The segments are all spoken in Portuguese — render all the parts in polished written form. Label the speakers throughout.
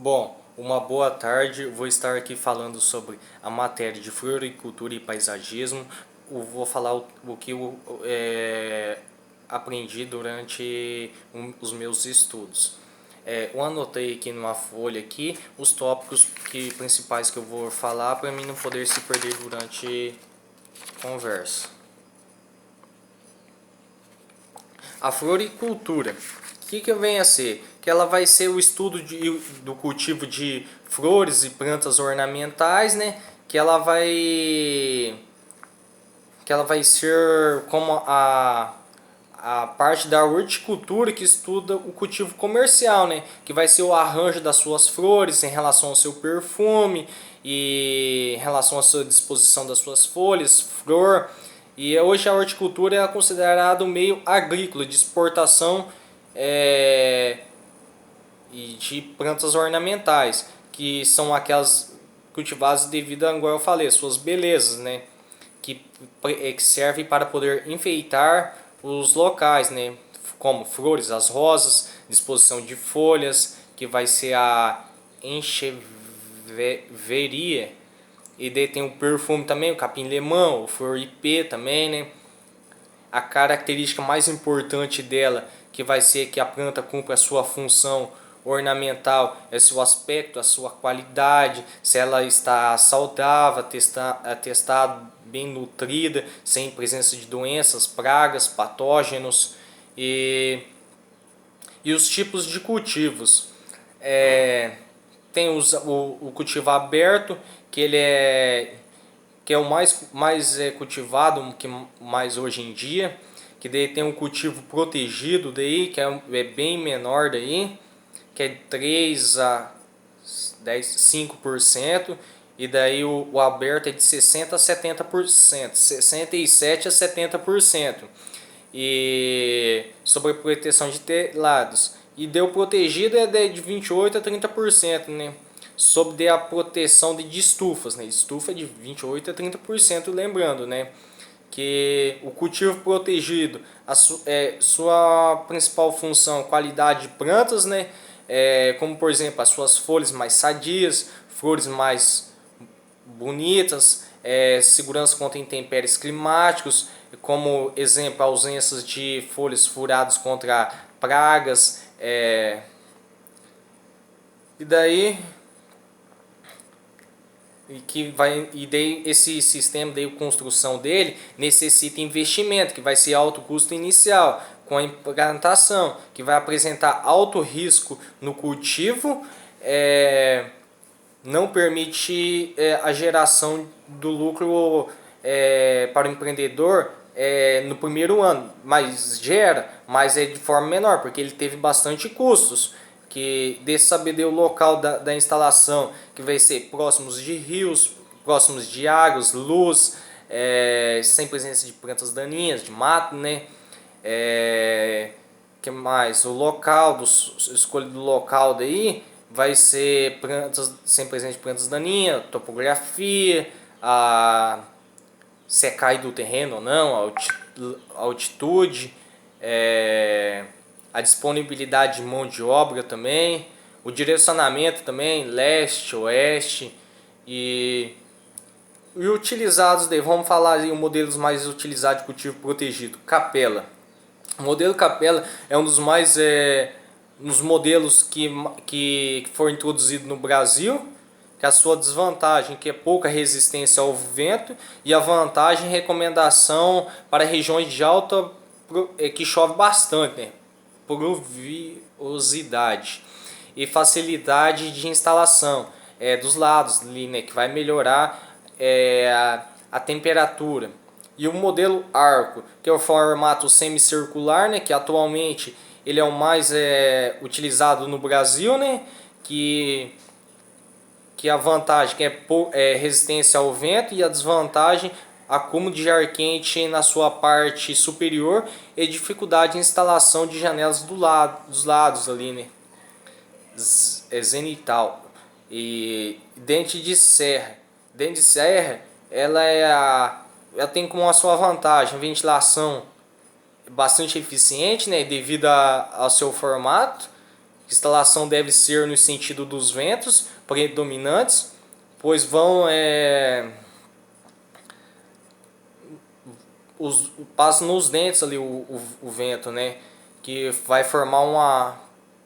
Speaker 1: Bom, uma boa tarde. Vou estar aqui falando sobre a matéria de floricultura e paisagismo. Vou falar o que eu aprendi durante os meus estudos. Eu anotei aqui numa folha aqui os tópicos principais que eu vou falar para mim não poder se perder durante a conversa. A floricultura, o que vem a ser? Que ela vai ser o estudo do cultivo de flores e plantas ornamentais, né? Que ela vai ser como a parte da horticultura que estuda o cultivo comercial, né? Que vai ser o arranjo das suas flores em relação ao seu perfume e em relação à sua disposição das suas folhas, flor. E hoje a horticultura é considerada um meio agrícola de exportação e de plantas ornamentais, que são aquelas cultivadas devido a, igual eu falei, as suas belezas, né? Que servem para poder enfeitar os locais, né? Como flores, as rosas, disposição de folhas, que vai ser a encheveria. E daí tem o perfume também, o capim-limão, o flor-ipê também, né? A característica mais importante dela, que vai ser que a planta cumpra a sua função ornamental, é seu aspecto, a sua qualidade, se ela está saudável, atestada, bem nutrida, sem presença de doenças, pragas, patógenos e os tipos de cultivos. Tem o cultivo aberto, que ele que é o mais cultivado que mais hoje em dia, que daí tem um cultivo protegido daí, que é bem menor daí, que é de 3 a 5%, e daí o aberto é de 60 a 70%, 67 a 70%. E sobre a proteção de telhados. E deu protegido é de 28 a 30%, né? Sobre a proteção de estufas, né? Estufa de 28 a 30%, lembrando, né? Que o cultivo protegido, sua principal função, qualidade de plantas, né? Como por exemplo as suas folhas mais sadias, flores mais bonitas, segurança contra intempéries climáticos, como exemplo ausências de folhas furadas contra pragas, e daí esse sistema de construção dele necessita investimento, que vai ser alto custo inicial, com a implantação, que vai apresentar alto risco no cultivo, não permite a geração do lucro para o empreendedor no primeiro ano, mas gera, mas é de forma menor, porque ele teve bastante custos, que desse saber o local da instalação, que vai ser próximos de rios, próximos de águas, luz, sem presença de plantas daninhas, de mato, né? Que mais? O local, escolha do local daí vai ser plantas sem presença de plantas daninhas, topografia, se é caído do terreno ou não, a altitude, a disponibilidade de mão de obra também, o direcionamento também, leste, oeste e utilizados, vamos falar aí os modelos mais utilizados de cultivo protegido, capela. O modelo capela é um dos mais nos modelos que foi introduzido no Brasil, que a sua desvantagem que é pouca resistência ao vento e a vantagem recomendação para regiões de alta que chove bastante, né? Pluviosidade e facilidade de instalação dos lados ali, né? Que vai melhorar a temperatura. E o modelo arco, que é o formato semicircular, né, que atualmente ele é o mais utilizado no Brasil, né, que a vantagem que é resistência ao vento e a desvantagem acúmulo de ar quente na sua parte superior e dificuldade de instalação de janelas dos lados ali, né, zenital. E dente de serra, ela tem como a sua vantagem ventilação bastante eficiente, né, devido ao seu formato, Instalação deve ser no sentido dos ventos predominantes, pois passa nos dentes ali o vento, né? Que vai formar uma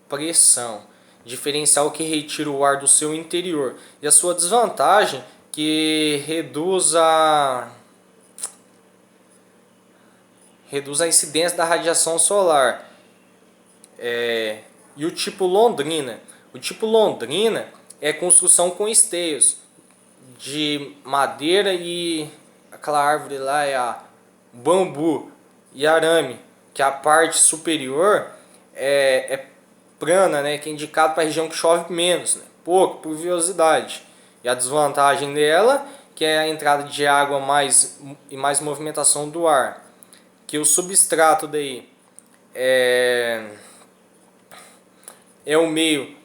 Speaker 1: pressão diferencial que retira o ar do seu interior. E a sua desvantagem que reduz a incidência da radiação solar. E o tipo Londrina. O tipo Londrina é construção com esteios de madeira e aquela árvore lá é a bambu e arame, que a parte superior é plana, né, que é indicado para a região que chove menos, né, pouco, pluviosidade. E a desvantagem dela que é a entrada de água e mais movimentação do ar. Que o substrato daí é o meio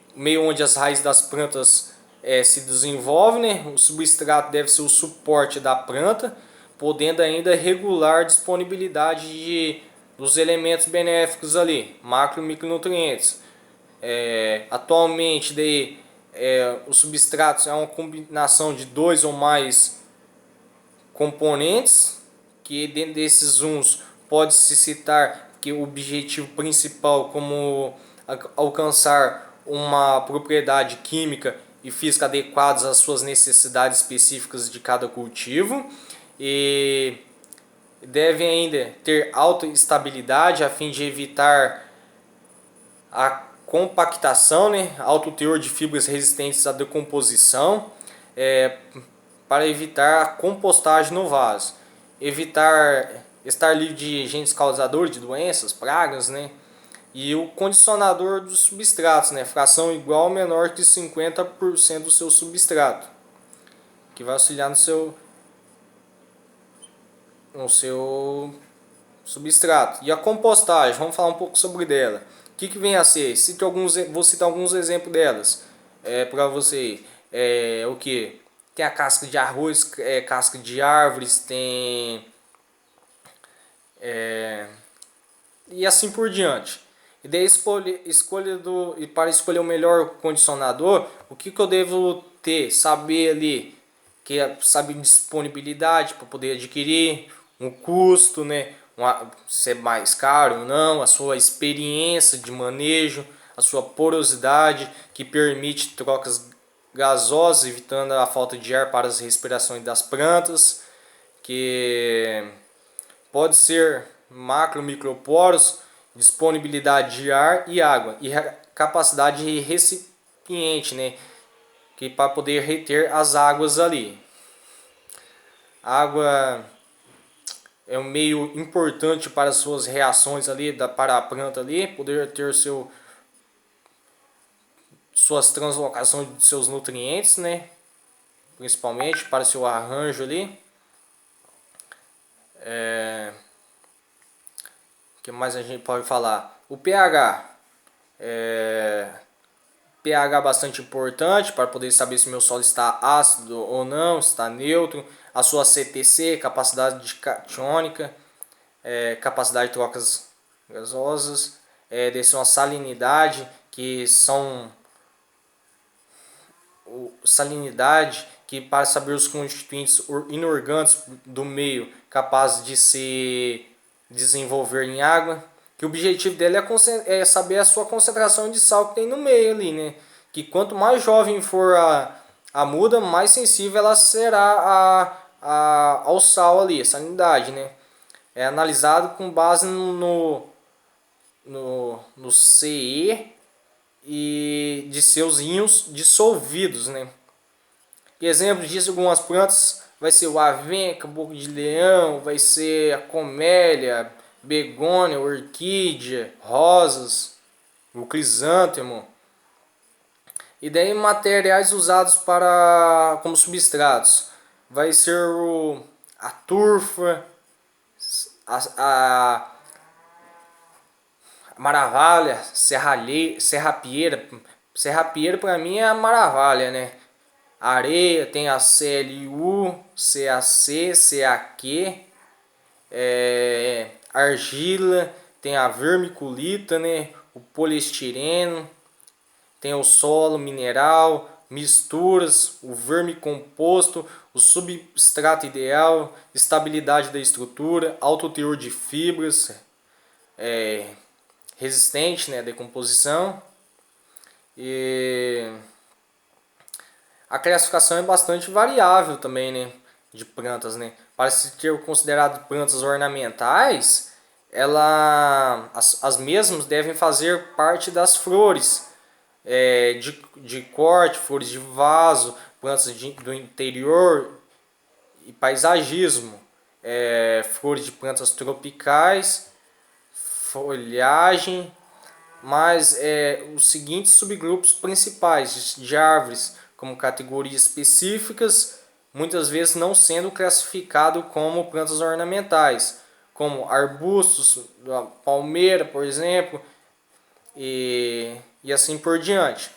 Speaker 1: onde as raízes das plantas se desenvolvem, né? O substrato deve ser o suporte da planta, podendo ainda regular a disponibilidade dos elementos benéficos ali, macro e micronutrientes. Atualmente daí, o substrato é uma combinação de dois ou mais componentes, que dentro desses uns pode-se citar que o objetivo principal como alcançar uma propriedade química e física adequadas às suas necessidades específicas de cada cultivo, e deve ainda ter alta estabilidade a fim de evitar a compactação, né? Alto teor de fibras resistentes à decomposição, para evitar a compostagem no vaso, evitar estar livre de agentes causadores de doenças, pragas, né? E o condicionador dos substratos, né? Fração igual ou menor que 50% do seu substrato, que vai auxiliar no seu substrato. E a compostagem, vamos falar um pouco sobre dela. O que vem a ser? Vou citar alguns exemplos delas para você. O que? Tem a casca de arroz, casca de árvores, tem e assim por diante. E daí e para escolher o melhor condicionador, o que eu devo ter? Saber ali, saber disponibilidade para poder adquirir, um custo, né? Se é mais caro ou não, a sua experiência de manejo, a sua porosidade que permite trocas gasosas, evitando a falta de ar para as respirações das plantas, que pode ser macro, microporos, disponibilidade de ar e água e capacidade de recipiente, né, que para poder reter as águas ali. A água é um meio importante para as suas reações ali, para a planta ali, poder ter suas translocações de seus nutrientes, né, principalmente para seu arranjo ali. O que mais a gente pode falar? O pH. pH bastante importante para poder saber se meu solo está ácido ou não, está neutro. A sua CTC, capacidade de catiônica, capacidade de trocas gasosas, desse uma salinidade, que são salinidade, que para saber os constituintes inorgânicos do meio capazes de se desenvolver em água, que o objetivo dele é saber a sua concentração de sal que tem no meio ali, né? Que quanto mais jovem for a muda, mais sensível ela será ao sal ali, a salinidade, né? É analisado com base no CE e de seus íons dissolvidos, né? E exemplos disso, algumas plantas vai ser o avenca, boca de leão, vai ser a comélia, begônia, orquídea, rosas, o crisântemo. E daí materiais usados como substratos vai ser a turfa, a maravalha, serrapieira. Serrapieira para mim é a maravalha, né? Areia, tem a CLU, CAC, CAQ, argila, tem a vermiculita, né? O poliestireno, tem o solo mineral, misturas, o vermicomposto, o substrato ideal, estabilidade da estrutura, alto teor de fibras, resistente, né, à decomposição. E a classificação é bastante variável também, né, de plantas, né. Para se ter considerado plantas ornamentais, as mesmas devem fazer parte das flores, de corte, flores de vaso, plantas do interior e paisagismo, flores de plantas tropicais, folhagem, mas os seguintes subgrupos principais de árvores como categorias específicas, muitas vezes não sendo classificado como plantas ornamentais, como arbustos, palmeira, por exemplo, e assim por diante.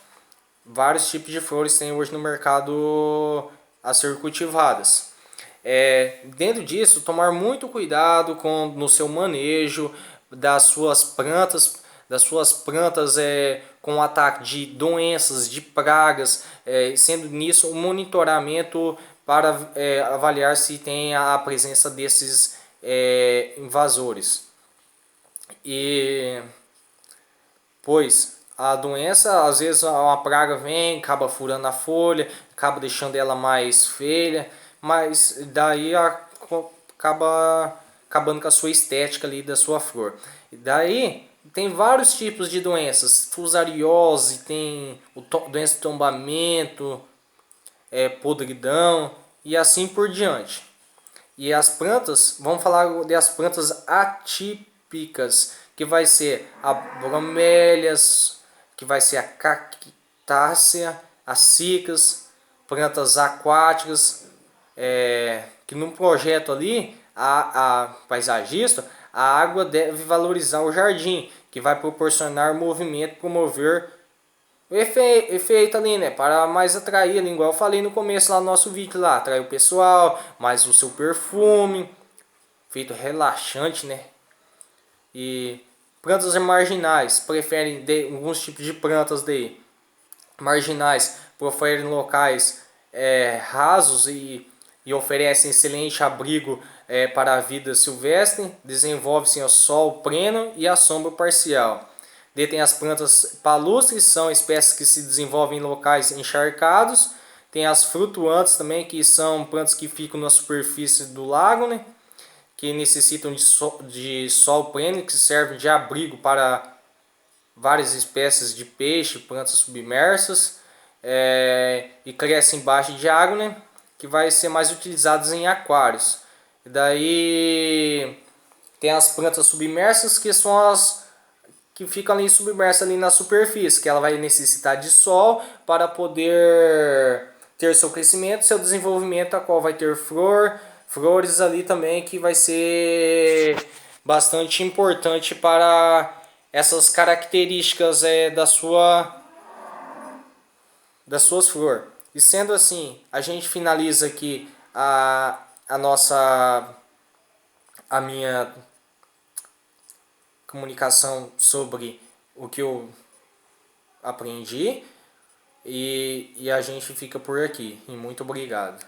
Speaker 1: Vários tipos de flores tem hoje no mercado a ser cultivadas. Dentro disso, tomar muito cuidado no seu manejo das suas plantas com ataque de doenças, de pragas, sendo nisso um monitoramento para avaliar se tem a presença desses invasores. Pois a doença, às vezes uma praga vem, acaba furando a folha, acaba deixando ela mais feia, mas daí acaba acabando com a sua estética ali da sua flor. E daí tem vários tipos de doenças, fusariose, tem doença de tombamento, podridão e assim por diante. E as plantas, vamos falar das plantas atípicas, que vai ser a bromélias, que vai ser a cactácea, as cicas, plantas aquáticas, que num projeto ali, a paisagista, a água deve valorizar o jardim, que vai proporcionar movimento, promover o efeito ali, né? Para mais atrair ali, igual eu falei no começo lá no nosso vídeo lá, atrair o pessoal, mais o seu perfume, efeito relaxante, né? E plantas marginais, preferem alguns tipos de plantas marginais, preferem locais rasos e oferecem excelente abrigo para a vida silvestre, desenvolve-se ao sol pleno e à sombra parcial. Tem as plantas palustres, são espécies que se desenvolvem em locais encharcados. Tem as flutuantes também, que são plantas que ficam na superfície do lago, né? Que necessitam de sol pleno, que servem de abrigo para várias espécies de peixe, plantas submersas, e crescem embaixo de água, né? Que vai ser mais utilizadas em aquários. E daí tem as plantas submersas, que são as que ficam ali submersas ali na superfície, que ela vai necessitar de sol para poder ter seu crescimento, seu desenvolvimento, a qual vai ter flores ali também, que vai ser bastante importante para essas características das suas flores. E sendo assim, a gente finaliza aqui a minha comunicação sobre o que eu aprendi, e a gente fica por aqui. E muito obrigado.